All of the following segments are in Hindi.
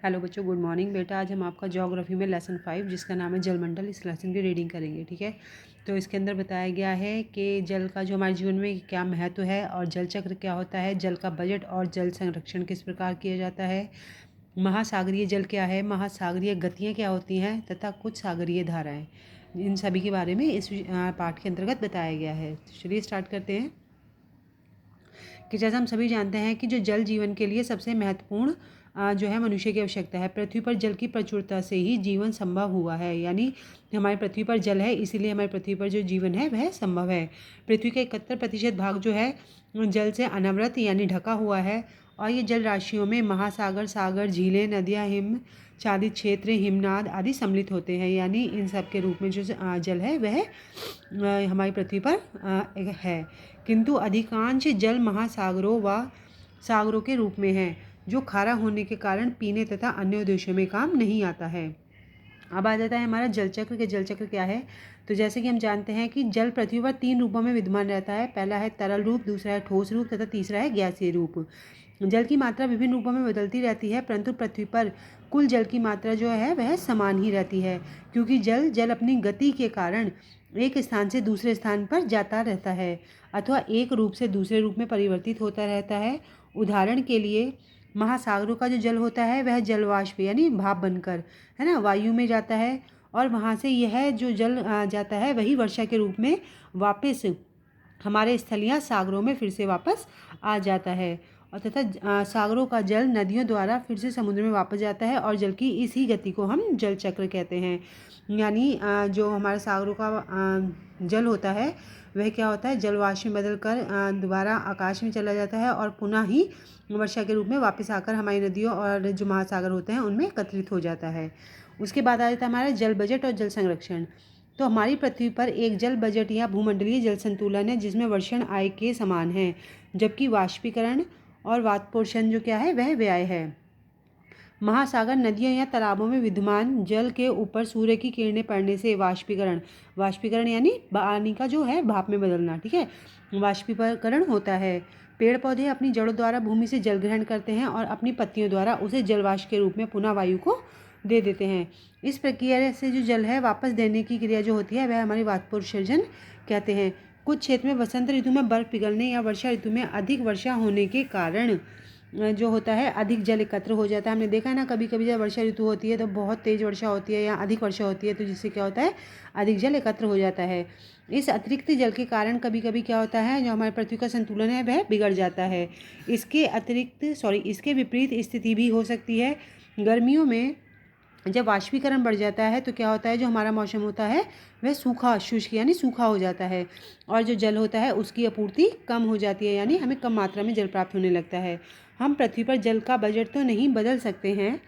हेलो बच्चों, गुड मॉर्निंग बेटा। आज हम आपका ज्योग्राफी में लेसन 5 जिसका नाम है जलमंडल, इस लेसन की रीडिंग करेंगे। ठीक है, तो इसके अंदर बताया गया है कि जल का जो हमारे जीवन में क्या महत्व है और जल चक्र क्या होता है, जल का बजट और जल संरक्षण किस प्रकार किया जाता है, महासागरीय जल क्या है, महासागरीय गतियाँ क्या होती हैं तथा कुछ सागरीय धाराएँ, इन सभी के बारे में इस पाठ के अंतर्गत बताया गया है। तो चलिए स्टार्ट करते हैं कि जैसा हम सभी जानते हैं कि जो जल जीवन के लिए सबसे महत्वपूर्ण जो है मनुष्य की आवश्यकता है। पृथ्वी पर जल की प्रचुरता से ही जीवन संभव हुआ है, यानी हमारी पृथ्वी पर जल है, इसीलिए हमारी पृथ्वी पर जो जीवन है वह संभव है। पृथ्वी का 71% भाग जो है जल से अनावृत यानी ढका हुआ है, और ये जल राशियों में महासागर, सागर, झीलें, नदियाँ, हिम चालित क्षेत्र, हिमनाद आदि सम्मिलित होते हैं, यानी इन सब के रूप में जो जल है वह हमारी पृथ्वी पर है। किंतु अधिकांश जल महासागरों व सागरों के रूप में है, जो खारा होने के कारण पीने तथा अन्य उद्देश्यों में काम नहीं आता है। अब आ जाता है हमारा जल चक्र के जल चक्र क्या है। तो जैसे कि हम जानते हैं कि जल पृथ्वी पर 3 रूपों में विद्यमान रहता है। पहला है तरल रूप, दूसरा है ठोस रूप तथा तीसरा है गैसीय रूप। जल की मात्रा विभिन्न रूपों में बदलती रहती है, परंतु पृथ्वी पर कुल जल की मात्रा जो है वह समान ही रहती है, क्योंकि जल अपनी गति के कारण एक स्थान से दूसरे स्थान पर जाता रहता है अथवा एक रूप से दूसरे रूप में परिवर्तित होता रहता है। उदाहरण के लिए महासागरों का जो जल होता है वह जलवाष्प यानी भाप बनकर है ना वायु में जाता है, और वहाँ से यह जो जल जाता है वही वर्षा के रूप में वापस हमारे स्थलीय सागरों में फिर से वापस आ जाता है, और तथा सागरों का जल नदियों द्वारा फिर से समुद्र में वापस जाता है, और जल की इसी गति को हम जल चक्र कहते हैं। यानी जो हमारे सागरों का जल होता है वह क्या होता है, जलवाष्प में बदल कर दोबारा आकाश में चला जाता है और पुनः ही वर्षा के रूप में वापस आकर हमारी नदियों और जो महासागर होते हैं उनमें एकत्रित हो जाता है। उसके बाद आ जाता है हमारा जल बजट और जल संरक्षण। तो हमारी पृथ्वी पर एक जल बजट या भूमंडलीय जल संतुलन है, जिसमें वर्षण आय के समान है, जबकि वाष्पीकरण और वाष्पोषण जो क्या है वह व्यय है। महासागर, नदियों या तालाबों में विद्यमान जल के ऊपर सूर्य की किरणें पड़ने से वाष्पीकरण यानी पानी का जो है भाप में बदलना, ठीक है, वाष्पीकरण होता है। पेड़ पौधे अपनी जड़ों द्वारा भूमि से जल ग्रहण करते हैं और अपनी पत्तियों द्वारा उसे जलवाष्प के रूप में पुनः वायु को दे देते हैं। इस प्रक्रिया से जो जल है वापस देने की क्रिया जो होती है वह हमारी वाष्पोत्सर्जन कहते हैं। कुछ क्षेत्र में वसंत ऋतु में बर्फ पिघलने या वर्षा ऋतु में अधिक वर्षा होने के कारण जो होता है अधिक जल एकत्र हो जाता है। हमने देखा है ना, कभी कभी जब वर्षा ऋतु होती है तो बहुत तेज़ वर्षा होती है या अधिक वर्षा होती है, तो जिससे क्या होता है अधिक जल एकत्र हो जाता है। इस अतिरिक्त जल के कारण कभी कभी क्या होता है, जो हमारे पृथ्वी का संतुलन है वह बिगड़ जाता है। इसके विपरीत स्थिति भी हो सकती है। गर्मियों में जब वाष्पीकरण बढ़ जाता है तो क्या होता है, जो हमारा मौसम होता है वह सूखा, शुष्क यानी सूखा हो जाता है, और जो जल होता है उसकी आपूर्ति कम हो जाती है, यानी हमें कम मात्रा में जल प्राप्त होने लगता है। हम पृथ्वी पर जल का बजट तो नहीं बदल सकते हैं,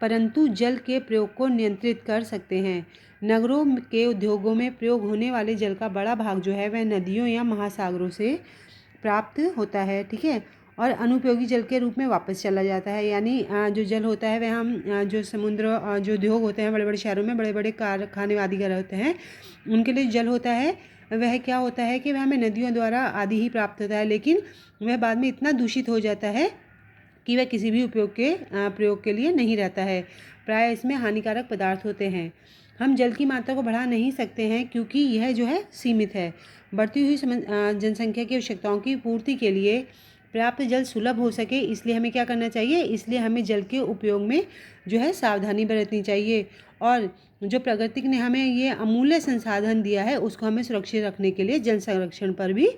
परंतु जल के प्रयोग को नियंत्रित कर सकते हैं। नगरों के उद्योगों में प्रयोग होने वाले जल का बड़ा भाग जो है वह नदियों या महासागरों से प्राप्त होता है, ठीक है, और अनुपयोगी जल के रूप में वापस चला जाता है। यानी जो जल होता है वह हम जो समुद्र जो उद्योग होते हैं बड़े बड़े शहरों में, बड़े बड़े कारखाने आदि कर होते हैं, उनके लिए जल होता है वह क्या होता है कि वह हमें नदियों द्वारा आदि ही प्राप्त होता है, लेकिन वह बाद में इतना दूषित हो जाता है कि वह किसी भी प्रयोग के लिए नहीं रहता है। प्राय इसमें हानिकारक पदार्थ होते हैं। हम जल की मात्रा को बढ़ा नहीं सकते हैं, क्योंकि यह जो है सीमित है। बढ़ती हुई जनसंख्या की आवश्यकताओं की पूर्ति के लिए पर्याप्त जल सुलभ हो सके, इसलिए हमें क्या करना चाहिए, इसलिए हमें जल के उपयोग में जो है सावधानी बरतनी चाहिए, और जो प्रकृति ने हमें ये अमूल्य संसाधन दिया है उसको हमें सुरक्षित रखने के लिए जल संरक्षण पर भी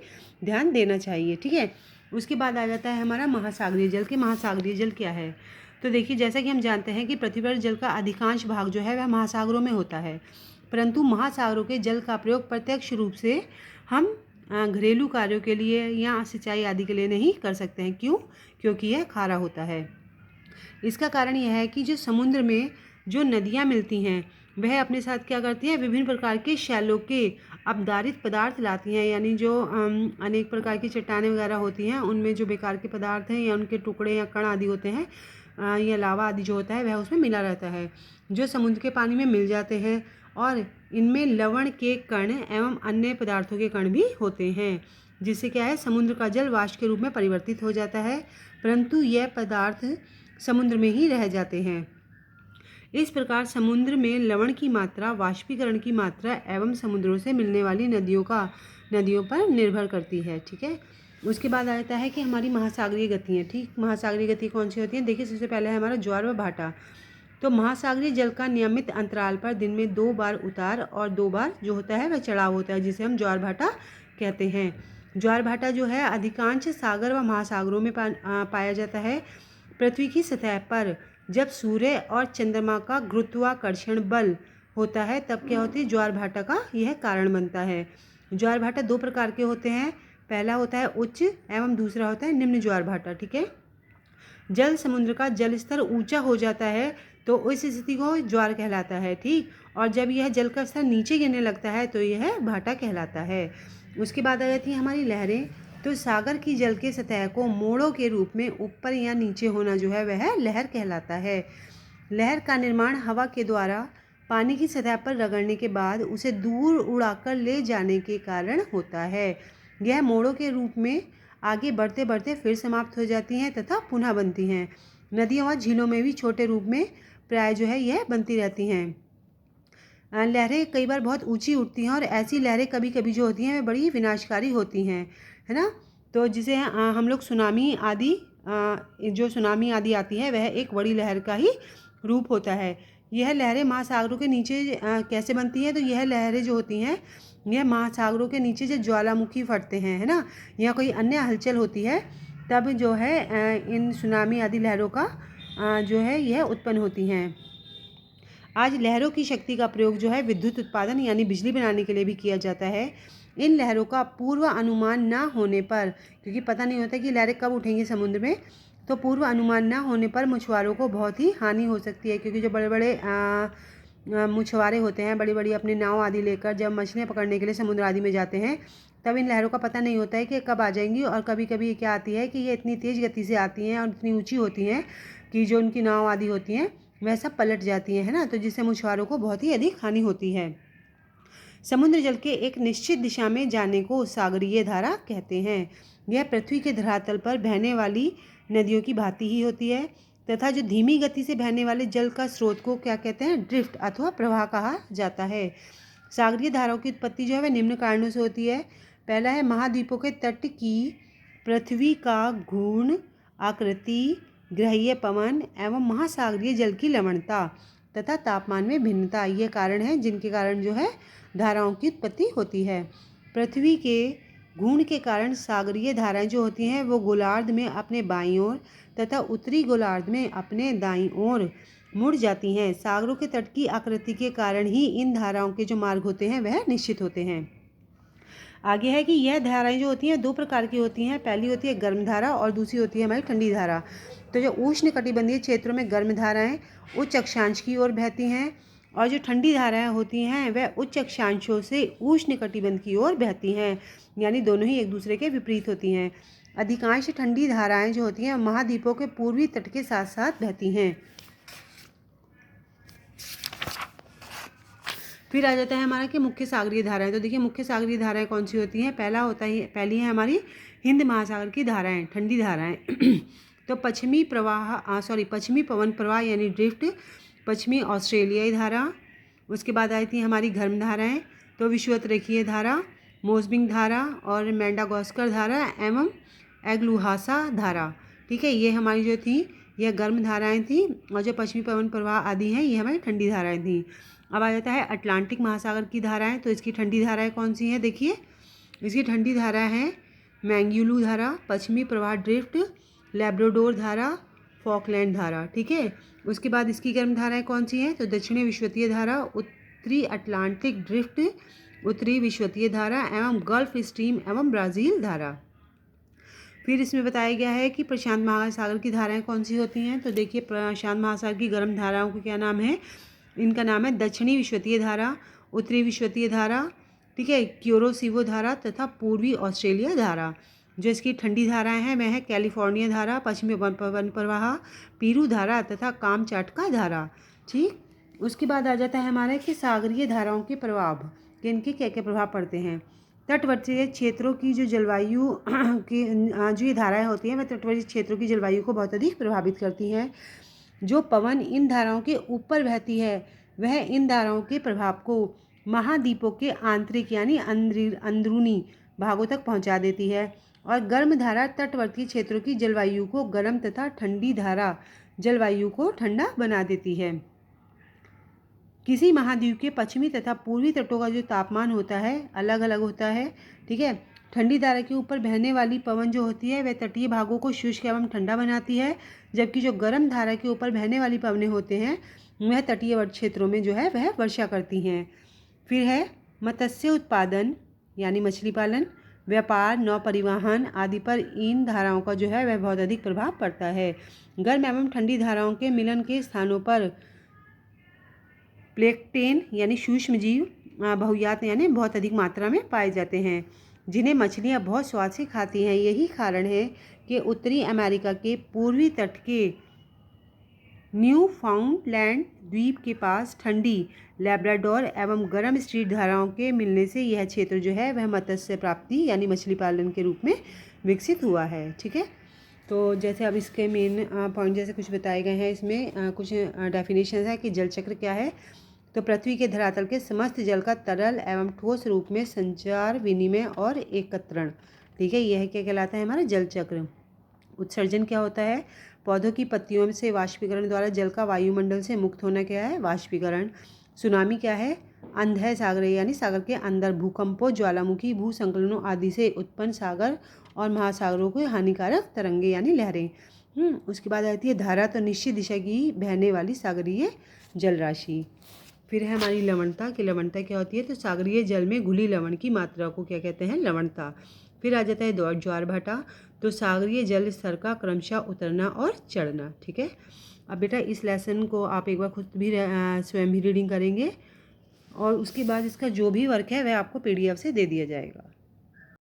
ध्यान देना चाहिए, ठीक है। उसके बाद आ जाता है हमारा महासागरीय जल। के महासागरीय जल क्या है। तो देखिए, जैसा कि हम जानते हैं कि पृथ्वी पर जल का अधिकांश भाग जो है वह महासागरों में होता है, परंतु महासागरों के जल का प्रयोग प्रत्यक्ष रूप से हम घरेलू कार्यों के लिए या सिंचाई आदि के लिए नहीं कर सकते हैं। क्यों? क्योंकि यह खारा होता है। इसका कारण यह है कि जो समुद्र में जो नदियाँ मिलती हैं वह अपने साथ क्या करती हैं, विभिन्न प्रकार के शैलों के अपधारित पदार्थ लाती हैं, यानी जो अनेक प्रकार की चट्टानें वगैरह होती हैं उनमें जो बेकार के पदार्थ हैं या उनके टुकड़े या कण आदि होते हैं, या लावा आदि जो होता है वह उसमें मिला रहता है, जो समुद्र के पानी में मिल जाते हैं, और इनमें लवण के कण एवं अन्य पदार्थों के कण भी होते हैं, जिससे क्या है समुद्र का जल वाष्प के रूप में परिवर्तित हो जाता है, परंतु यह पदार्थ समुद्र में ही रह जाते हैं। इस प्रकार समुद्र में लवण की मात्रा वाष्पीकरण की मात्रा एवं समुद्रों से मिलने वाली नदियों पर निर्भर करती है। ठीक है, उसके बाद आ जाता है कि हमारी महासागरीय गतियाँ। ठीक, महासागरीय गति कौन सी होती हैं? देखिए, सबसे पहले है हमारा ज्वार व भाटा। तो महासागरीय जल का नियमित अंतराल पर दिन में 2 बार उतार और 2 बार जो होता है वह चढ़ाव होता है, जिसे हम ज्वार भाटा कहते हैं। ज्वार भाटा जो है अधिकांश सागर व महासागरों में पाया जाता है। पृथ्वी की सतह पर जब सूर्य और चंद्रमा का गुरुत्वाकर्षण बल होता है तब क्या होती है? ज्वार भाटा का यह कारण बनता है। ज्वार भाटा 2 प्रकार के होते हैं। पहला होता है उच्च एवं दूसरा होता है निम्न ज्वार भाटा। ठीक है, जल समुद्र का जल स्तर ऊंचा हो जाता है तो उस स्थिति को ज्वार कहलाता है। ठीक, और जब यह जल का स्तर नीचे गिरने लगता है तो यह भाटा कहलाता है। उसके बाद आ जाती है हमारी लहरें। तो सागर की जल के सतह को मोड़ों के रूप में ऊपर या नीचे होना जो है वह लहर कहलाता है। लहर का निर्माण हवा के द्वारा पानी की सतह पर रगड़ने के बाद उसे दूर उड़ाकर ले जाने के कारण होता है। यह मोड़ों के रूप में आगे बढ़ते बढ़ते फिर समाप्त हो जाती हैं तथा पुनः बनती हैं। नदियों व झीलों में भी छोटे रूप में प्राय जो है यह बनती रहती हैं। लहरें कई बार बहुत ऊंची उठती हैं और ऐसी लहरें कभी कभी जो होती हैं वे बड़ी विनाशकारी होती हैं, है ना। तो जिसे हम लोग सुनामी आदि जो सुनामी आदि आती है वह एक बड़ी लहर का ही रूप होता है। यह लहरें महासागरों के नीचे कैसे बनती हैं? तो यह लहरें जो होती हैं यह महासागरों के नीचे जो ज्वालामुखी फटते हैं, है ना, या कोई अन्य हलचल होती है तब जो है इन सुनामी आदि लहरों का जो है यह उत्पन्न होती हैं। आज लहरों की शक्ति का प्रयोग जो है विद्युत उत्पादन यानी बिजली बनाने के लिए भी किया जाता है। इन लहरों का पूर्व अनुमान न होने पर, क्योंकि पता नहीं होता कि लहरें कब उठेंगी समुद्र में, तो पूर्व अनुमान न होने पर मछुआरों को बहुत ही हानि हो सकती है। क्योंकि जो बड़े बड़े मछुआरे होते हैं, बड़ी बड़ी अपने नाव आदि लेकर जब मछलियाँ पकड़ने के लिए समुद्र आदि में जाते हैं तब इन लहरों का पता नहीं होता है कि कब आ जाएंगी। और कभी कभी क्या आती है कि ये इतनी तेज़ गति से आती हैं और इतनी ऊँची होती हैं कि जो उनकी नाव आदि होती हैं वह सब पलट जाती हैं, है ना। तो जिससे मछुआरों को बहुत ही अधिक हानि होती है। समुद्र जल के एक निश्चित दिशा में जाने को सागरीय धारा कहते हैं। यह पृथ्वी के धरातल पर बहने वाली नदियों की भांति ही होती है तथा जो धीमी गति से बहने वाले जल का स्रोत को क्या कहते हैं? ड्रिफ्ट अथवा प्रवाह कहा जाता है। सागरीय धाराओं की उत्पत्ति जो है वह निम्न कारणों से होती है। पहला है महाद्वीपों के तट की पृथ्वी का घूर्ण आकृति, ग्रहीय पवन एवं महासागरीय जल की लवणता तथा तापमान में भिन्नता ये कारण हैं जिनके कारण जो है धाराओं की उत्पत्ति होती है। पृथ्वी के घूर्ण के कारण सागरीय धाराएं जो होती हैं वो गोलार्ध में अपने बाईं ओर तथा उत्तरी गोलार्ध में अपने दाईं ओर मुड़ जाती हैं। सागरों के तट की आकृति के कारण ही इन धाराओं के जो मार्ग होते हैं वह निश्चित होते हैं। आगे है कि यह धाराएं जो होती हैं 2 प्रकार की होती हैं। पहली होती है गर्म धारा और दूसरी होती है हमारी ठंडी धारा। तो जो उष्ण कटिबंधीय क्षेत्रों में गर्म धाराएं उच्च अक्षांश की ओर बहती हैं और जो ठंडी धाराएं होती हैं वह उच्च अक्षांशों से उष्ण कटिबंध की ओर बहती हैं, यानी दोनों ही एक दूसरे के विपरीत होती हैं। अधिकांश ठंडी धाराएं जो होती हैं महाद्वीपों के पूर्वी तट के साथ साथ बहती हैं। फिर आ जाता है हमारा कि मुख्य सागरीय धाराएं। तो देखिए मुख्य सागरीय धाराएं कौन सी होती हैं? पहली है हमारी हिंद महासागर की धाराएं, ठंडी धाराएं। तो पश्चिमी पवन प्रवाह यानी ड्रिफ्ट, पश्चिमी ऑस्ट्रेलियाई धारा। उसके बाद आई थी हमारी गर्म धाराएं, तो विषुवतरेखीय धारा, मोसबिंग धारा और मेंडागास्कर धारा एवं एग्लुहासा धारा। ठीक है, ये हमारी जो थी यह गर्म धाराएं थी और जो पश्चिमी पवन प्रवाह आदि हैं ये हमारी ठंडी धाराएं थी। अब आ जाता है अटलांटिक महासागर की धाराएं। तो इसकी ठंडी धाराएं कौन सी हैं? देखिए इसकी ठंडी धारा है मैंग्यूलू धारा, पश्चिमी प्रवाह ड्रिफ्ट, लैब्राडोर धारा, फॉकलैंड धारा। ठीक है, उसके बाद इसकी गर्म धाराएं कौन सी हैं? तो दक्षिणी विषुवतीय धारा, उत्तरी अटलांटिक ड्रिफ्ट, उत्तरी विषुवतीय धारा एवं गल्फ स्ट्रीम एवं ब्राज़ील धारा। फिर इसमें बताया गया है कि प्रशांत महासागर की धाराएं कौन सी होती हैं। तो देखिए प्रशांत महासागर की गर्म धाराओं का क्या नाम है? इनका नाम है दक्षिणी विषुवतीय धारा, उत्तरी विषुवतीय धारा, ठीक है, क्यूरोसिवो धारा तथा पूर्वी ऑस्ट्रेलिया धारा। जो इसकी ठंडी धाराएं हैं वह है कैलिफोर्निया धारा, पश्चिमी पवन प्रवाह, पीरू धारा तथा कामचाटका धारा। ठीक, उसके बाद आ जाता है हमारा कि सागरीय धाराओं के प्रभाव, कि इनके क्या क्या प्रभाव पड़ते हैं। तटवर्ती क्षेत्रों की जो जलवायु की जो ये धाराएं होती हैं वह तटवर्ती क्षेत्रों की जलवायु को बहुत अधिक प्रभावित करती हैं। जो पवन इन धाराओं के ऊपर बहती है वह इन धाराओं के प्रभाव को महाद्वीपों के आंतरिक यानी अंदरूनी भागों तक पहुंचा देती है और गर्म धारा तटवर्ती क्षेत्रों की जलवायु को गर्म तथा ठंडी धारा जलवायु को ठंडा बना देती है। किसी महाद्वीप के पश्चिमी तथा पूर्वी तटों का जो तापमान होता है अलग अलग होता है, ठीक है। ठंडी धारा के ऊपर बहने वाली पवन जो होती है वह तटीय भागों को शुष्क एवं ठंडा बनाती है, जबकि जो गर्म धारा के ऊपर बहने वाली पवनें होते हैं वह तटीय क्षेत्रों में जो है वह वर्षा करती हैं। फिर है मत्स्य उत्पादन यानी मछली पालन, व्यापार, नौ परिवहन आदि पर इन धाराओं का जो है वह बहुत अधिक प्रभाव पड़ता है। गर्म एवं ठंडी धाराओं के मिलन के स्थानों पर प्लेक्टेन यानी सूक्ष्म जीव बहुयात यानी बहुत अधिक मात्रा में पाए जाते हैं, जिन्हें मछलियां बहुत स्वाद से खाती हैं। यही कारण है कि उत्तरी अमेरिका के पूर्वी तट के न्यूफाउंडलैंड द्वीप के पास ठंडी लैब्राडोर एवं गर्म स्ट्रीट धाराओं के मिलने से यह क्षेत्र जो है वह मत्स्य प्राप्ति यानी मछली पालन के रूप में विकसित हुआ है, ठीक है। तो जैसे अब इसके मेन पॉइंट जैसे कुछ बताए गए हैं, इसमें कुछ डेफिनेशन है कि जल चक्र क्या है। तो पृथ्वी के धरातल के समस्त जल का तरल एवं ठोस रूप में संचार, विनिमय और एकत्रण, ठीक है, यह क्या कहलाता है हमारा जल चक्र। उत्सर्जन क्या होता है, पौधों की पत्तियों से वाष्पीकरण द्वारा जल का वायुमंडल से मुक्त होना क्या है, वाष्पीकरण। सुनामी क्या है, अंधः सागरीय यानी सागर के अंदर भूकंपों, ज्वालामुखी, भूसंकलनों आदि से उत्पन्न सागर और महासागरों को हानिकारक तरंगे यानी लहरें। उसके बाद आती है धारा, तो निश्चित दिशा की बहने वाली सागरीय जल राशि। फिर है हमारी लवणता कि लवणता क्या होती है, तो सागरीय जल में घुली लवण की मात्रा को क्या कहते हैं, लवणता। फिर आ जाता है ज्वार भाटा, तो सागरीय जल स्तर का क्रमशः उतरना और चढ़ना, ठीक है। अब बेटा इस लेसन को आप एक बार खुद भी स्वयं भी रीडिंग करेंगे और उसके बाद इसका जो भी वर्क है वह आपको PDF से दे दिया जाएगा।